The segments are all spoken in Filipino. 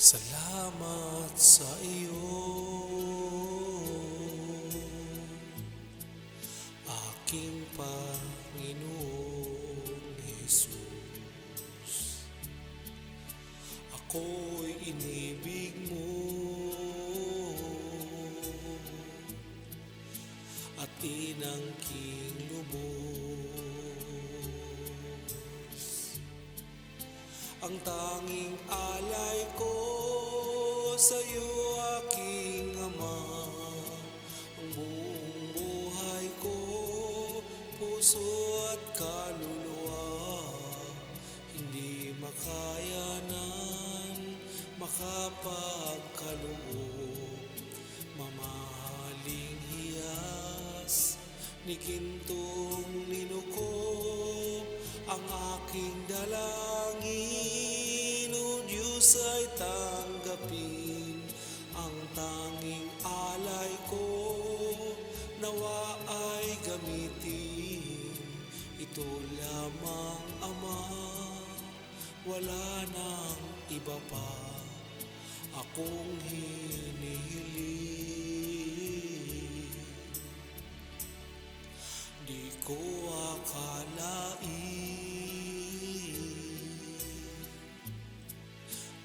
Salamat sa iyo, aking Panginoong Jesus. Ako'y inibig mo at tinangking lubos. Ang tanging alay ko sa'yo, aking Ama, ang buong buhay ko, puso at kaluluwa, hindi makayanan, makapagkaloob. Mamahaling hiyas ni gintong ninukob, ang aking dalangin, O Diyos, ay tanggapin. Ang tanging alay ko, nawa ay gamitin. Ito lamang, Ama, wala nang iba pa akong hinihiling. Di ko akalain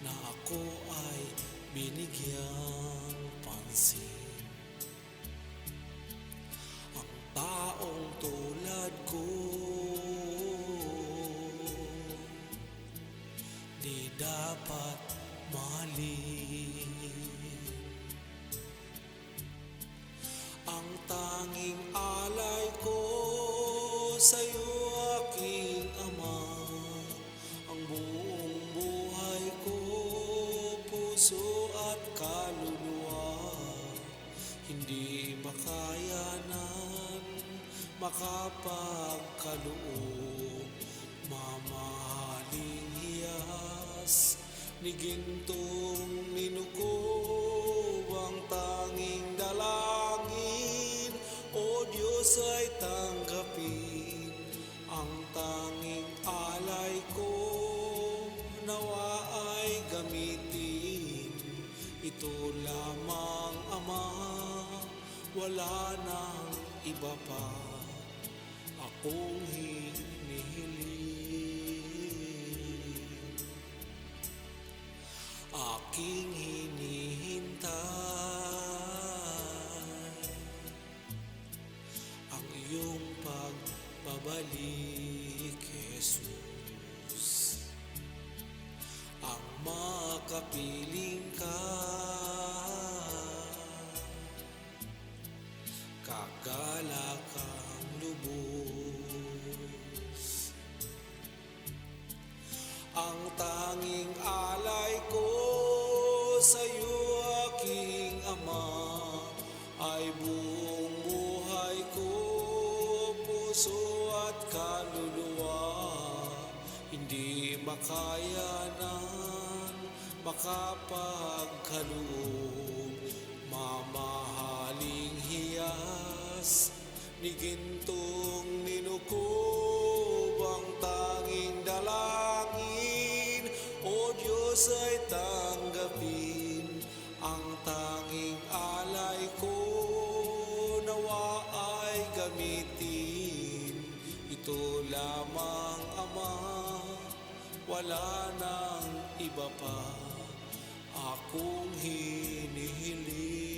na ako ay binigyang pansin. Ang taong tulad ko, di dapat mahalin. Ang tanging alay ko sa'yo, aking Ama, ang buong buhay ko, puso at kaluluwa, hindi makayanan, makapagkaloob. Mamahaling hiyas ni gintong ninukob, ang tanging dalangin, O Diyos, ay tanggapin. Ang tanging alay ko, nawa ay gamitin. Ito lamang, Ama, wala nang iba pa akong hinihiling. Aking hinihintay ang iyong pagbabalik, Jesus. Ang makapiling ka, kagalakang lubos. Ang tanging alay ko sa'yo, aking Ama, ay buong buhay ko, puso at kaluluwa, hindi makayanan, makapagkaloob. Mamahaling hiyas ni gintong ninukob, ang tanging dalangin, O Diyos, ay tanggapin. Ang tanging alay ko, nawa ay gamitin. Ito lamang, Ama, wala nang iba pa akong hinihiling.